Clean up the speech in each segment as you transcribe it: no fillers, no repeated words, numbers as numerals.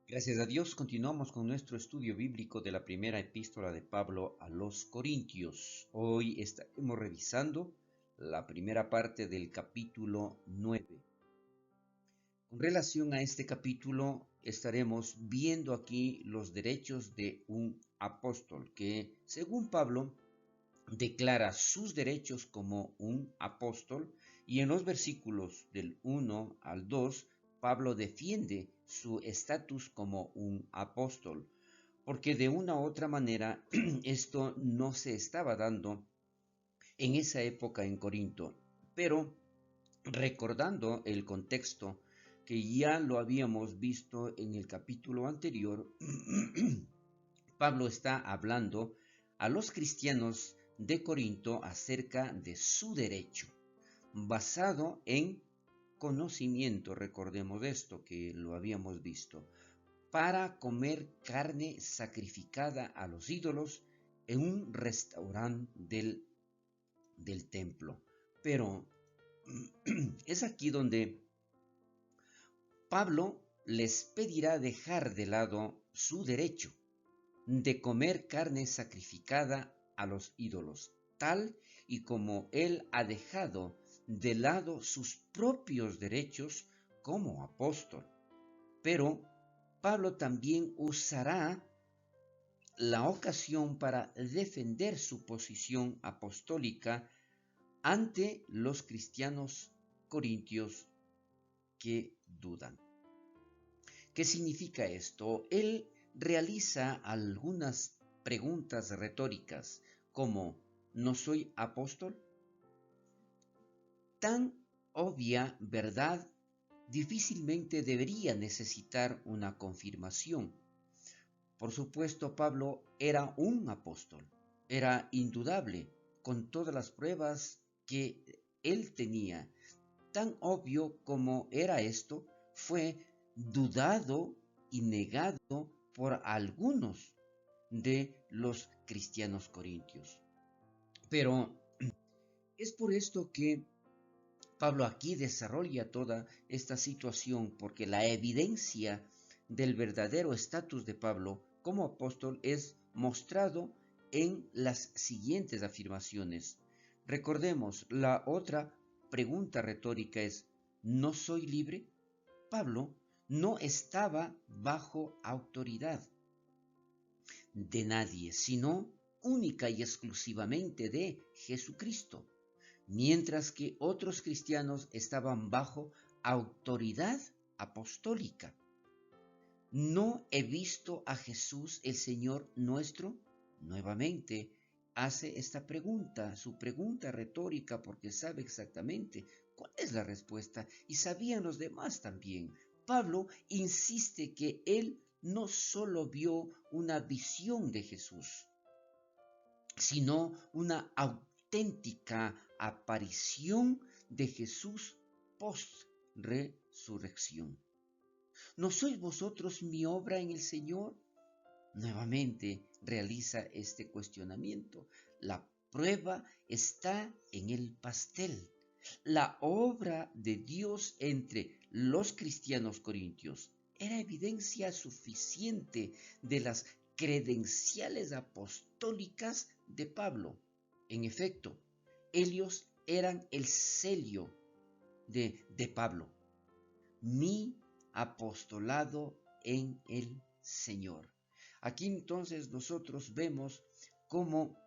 Gracias a Dios, continuamos con nuestro estudio bíblico de la primera epístola de Pablo a los Corintios. Hoy estaremos revisando la primera parte del capítulo 9. Con relación a este capítulo, estaremos viendo aquí los derechos de un apóstol que, según Pablo, declara sus derechos como un apóstol, y en los versículos del 1 al 2, Pablo defiende su estatus como un apóstol, porque de una u otra manera esto no se estaba dando en esa época en Corinto. Pero recordando el contexto que ya lo habíamos visto en el capítulo anterior, Pablo está hablando a los cristianos de Corinto acerca de su derecho, basado en conocimiento, recordemos esto que lo habíamos visto, para comer carne sacrificada a los ídolos en un restaurante del templo. Pero es aquí donde Pablo les pedirá dejar de lado su derecho de comer carne sacrificada a los ídolos, tal y como él ha dejado de lado sus propios derechos como apóstol. Pero Pablo también usará la ocasión para defender su posición apostólica ante los cristianos corintios que dudan. ¿Qué significa esto? Él realiza algunas preguntas retóricas como ¿no soy apóstol? Tan obvia verdad difícilmente debería necesitar una confirmación. Por supuesto, Pablo era un apóstol, era indudable, con todas las pruebas que él tenía. Tan obvio como era esto, fue dudado y negado por algunos de los cristianos corintios. Pero es por esto que Pablo aquí desarrolla toda esta situación, porque la evidencia del verdadero estatus de Pablo como apóstol es mostrado en las siguientes afirmaciones. Recordemos, la otra pregunta retórica es, ¿no soy libre? Pablo no estaba bajo autoridad de nadie, sino única y exclusivamente de Jesucristo, mientras que otros cristianos estaban bajo autoridad apostólica. ¿No he visto a Jesús el Señor nuestro? Nuevamente hace esta pregunta, su pregunta retórica, porque sabe exactamente cuál es la respuesta y sabían los demás también. Pablo insiste que él no solo vio una visión de Jesús, sino una auténtica aparición de Jesús post-resurrección. ¿No sois vosotros mi obra en el Señor? Nuevamente realiza este cuestionamiento. La prueba está en el pastel. La obra de Dios entre los cristianos corintios era evidencia suficiente de las credenciales apostólicas de Pablo. En efecto, ellos eran el sello de Pablo. Mi apostolado en el Señor. Aquí entonces nosotros vemos cómo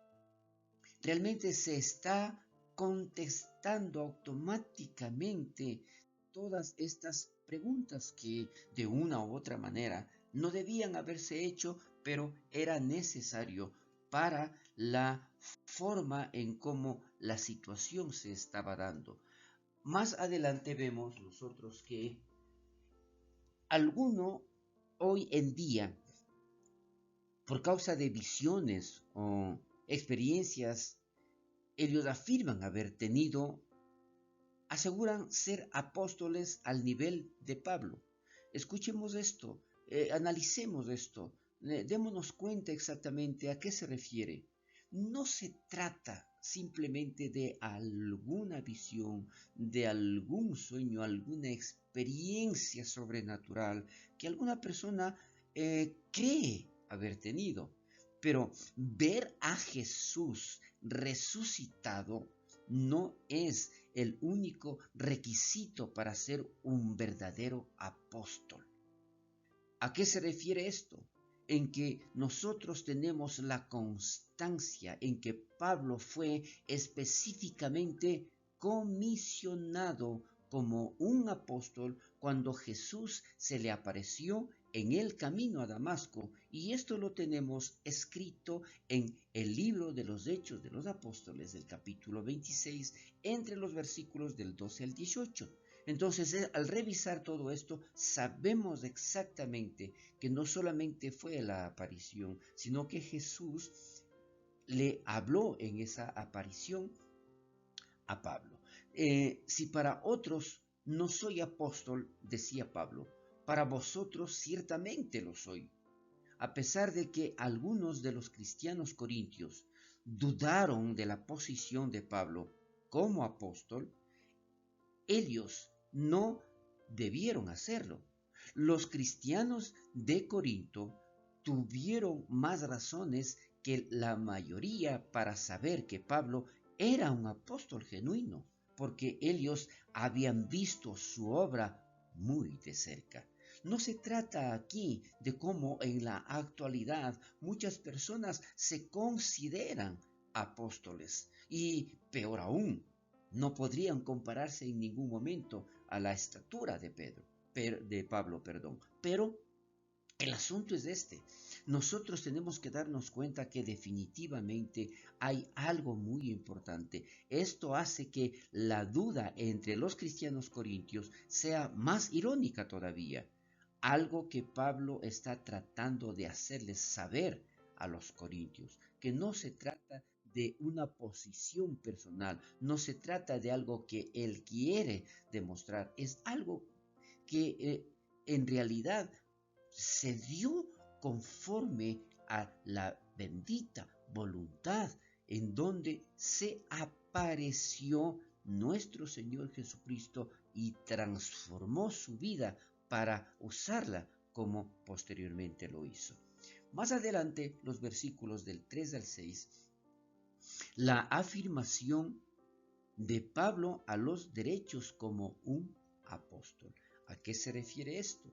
realmente se está contestando automáticamente todas estas preguntas que de una u otra manera no debían haberse hecho, pero era necesario para la forma en cómo la situación se estaba dando. Más adelante vemos nosotros que alguno hoy en día, por causa de visiones o experiencias, ellos afirman haber tenido, aseguran ser apóstoles al nivel de Pablo. Escuchemos esto, analicemos esto, démonos cuenta exactamente a qué se refiere. No se trata simplemente de alguna visión, de algún sueño, alguna experiencia sobrenatural que alguna persona cree haber tenido. Pero ver a Jesús resucitado no es el único requisito para ser un verdadero apóstol. ¿A qué se refiere esto? En que nosotros tenemos la constancia en que Pablo fue específicamente comisionado como un apóstol cuando Jesús se le apareció en el camino a Damasco, y esto lo tenemos escrito en el libro de los Hechos de los Apóstoles del capítulo 26, entre los versículos del 12 al 18. Entonces, al revisar todo esto, sabemos exactamente que no solamente fue la aparición, sino que Jesús le habló en esa aparición a Pablo. Si para otros no soy apóstol, decía Pablo, para vosotros ciertamente lo soy. A pesar de que algunos de los cristianos corintios dudaron de la posición de Pablo como apóstol, ellos no debieron hacerlo. Los cristianos de Corinto tuvieron más razones que la mayoría para saber que Pablo era un apóstol genuino, porque ellos habían visto su obra muy de cerca. No se trata aquí de cómo en la actualidad muchas personas se consideran apóstoles y, peor aún, no podrían compararse en ningún momento a la estatura de Pablo, pero el asunto es este. Nosotros tenemos que darnos cuenta que definitivamente hay algo muy importante. Esto hace que la duda entre los cristianos corintios sea más irónica todavía. Algo que Pablo está tratando de hacerles saber a los corintios, que no se trata de una posición personal, no se trata de algo que él quiere demostrar, es algo que en realidad se dio conforme a la bendita voluntad en donde se apareció nuestro Señor Jesucristo y transformó su vida para usarla como posteriormente lo hizo. Más adelante, los versículos del 3 al 6, la afirmación de Pablo a los derechos como un apóstol. ¿A qué se refiere esto?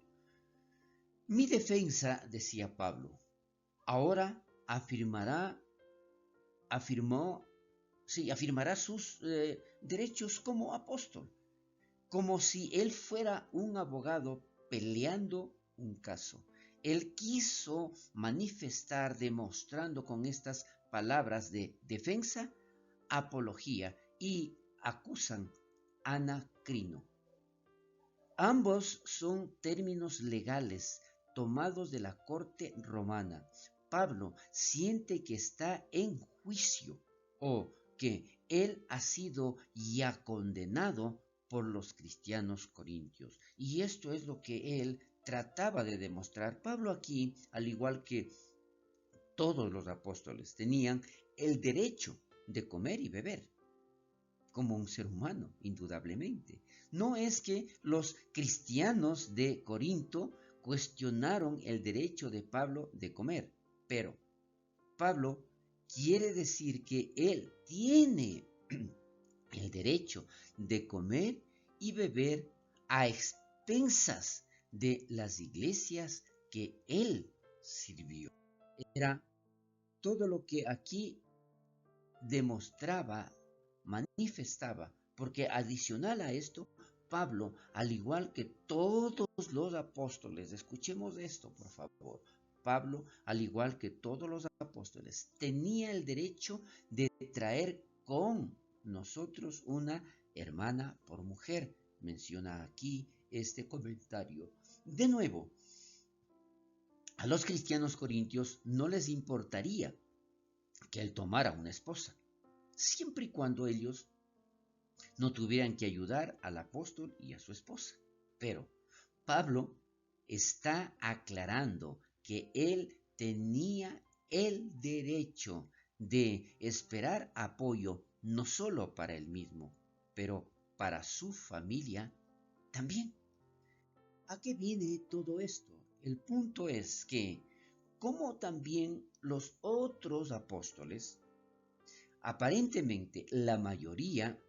Mi defensa, decía Pablo, ahora afirmará sus derechos como apóstol, como si él fuera un abogado peleando un caso. Él quiso manifestar, demostrando con estas palabras de defensa, apología, y acusan anacrino. Ambos son términos legales tomados de la corte romana. Pablo siente que está en juicio o que él ha sido ya condenado por los cristianos corintios. Y esto es lo que él trataba de demostrar. Pablo aquí, al igual que todos los apóstoles, tenían el derecho de comer y beber como un ser humano, indudablemente. No es que los cristianos de Corinto cuestionaron el derecho de Pablo de comer, pero Pablo quiere decir que él tiene el derecho de comer y beber a expensas de las iglesias que él sirvió. Era todo lo que aquí demostraba, manifestaba, porque adicional a esto, Pablo, al igual que todos los apóstoles, escuchemos esto, por favor, Pablo, al igual que todos los apóstoles, tenía el derecho de traer con nosotros una hermana por mujer. Menciona aquí este comentario. De nuevo, a los cristianos corintios no les importaría que él tomara una esposa, siempre y cuando ellos no tuvieran que ayudar al apóstol y a su esposa. Pero Pablo está aclarando que él tenía el derecho de esperar apoyo no solo para él mismo, pero para su familia también. ¿A qué viene todo esto? El punto es que, como también los otros apóstoles, aparentemente la mayoría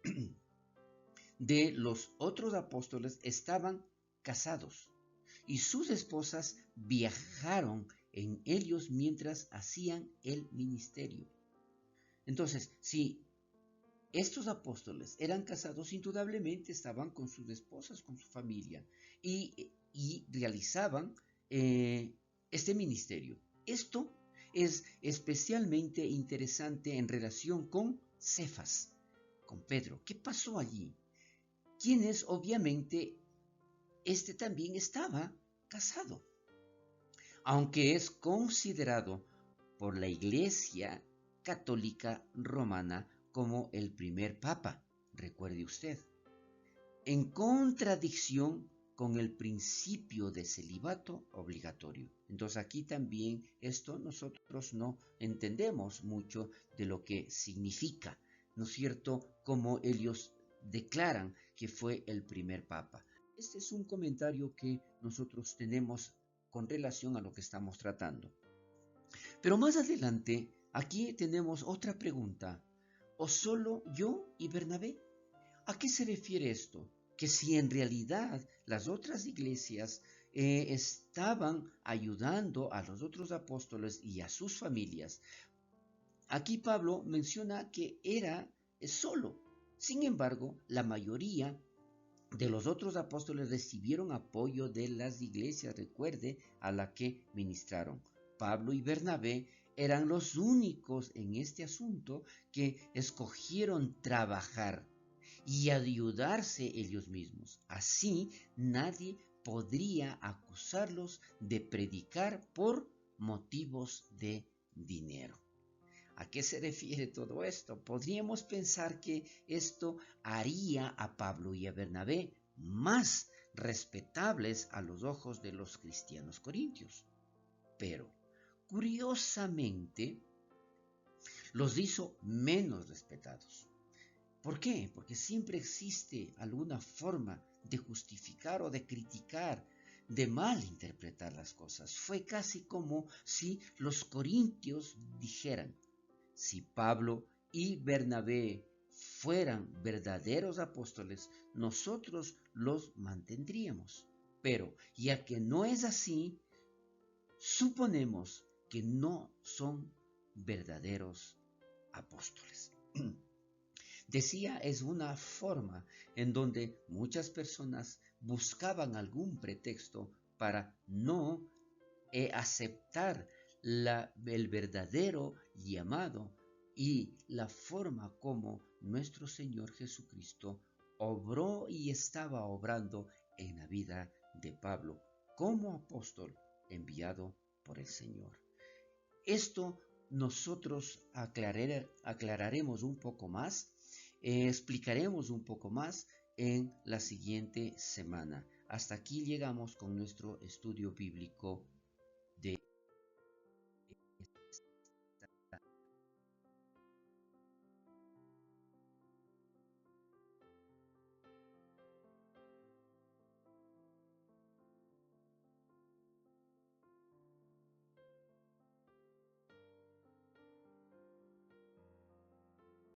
de los otros apóstoles estaban casados y sus esposas viajaron en ellos mientras hacían el ministerio. Entonces, si estos apóstoles eran casados, indudablemente estaban con sus esposas, con su familia, y realizaban este ministerio. Esto es especialmente interesante en relación con Cefas, con Pedro. ¿Qué pasó allí? Quienes obviamente este también estaba casado, aunque es considerado por la Iglesia Católica Romana como el primer papa, recuerde usted, en contradicción con el principio de celibato obligatorio. Entonces aquí también esto nosotros no entendemos mucho de lo que significa, ¿no es cierto?, como ellos declaran que fue el primer papa. Este es un comentario que nosotros tenemos con relación a lo que estamos tratando. Pero más adelante, aquí tenemos otra pregunta. ¿O solo yo y Bernabé? ¿A qué se refiere esto? Que si en realidad las otras iglesias estaban ayudando a los otros apóstoles y a sus familias. Aquí Pablo menciona que era solo. Sin embargo, la mayoría de los otros apóstoles recibieron apoyo de las iglesias, recuerde, a la que ministraron. Pablo y Bernabé eran los únicos en este asunto que escogieron trabajar y ayudarse ellos mismos. Así nadie podría acusarlos de predicar por motivos de dinero. ¿A qué se refiere todo esto? Podríamos pensar que esto haría a Pablo y a Bernabé más respetables a los ojos de los cristianos corintios. Pero, curiosamente, los hizo menos respetados. ¿Por qué? Porque siempre existe alguna forma de justificar o de criticar, de malinterpretar las cosas. Fue casi como si los corintios dijeran: si Pablo y Bernabé fueran verdaderos apóstoles, nosotros los mantendríamos. Pero, ya que no es así, suponemos que no son verdaderos apóstoles. Decía, es una forma en donde muchas personas buscaban algún pretexto para no aceptar el verdadero llamado y la forma como nuestro Señor Jesucristo obró y estaba obrando en la vida de Pablo como apóstol enviado por el Señor. Esto nosotros aclararemos un poco más, explicaremos un poco más en la siguiente semana. Hasta aquí llegamos con nuestro estudio bíblico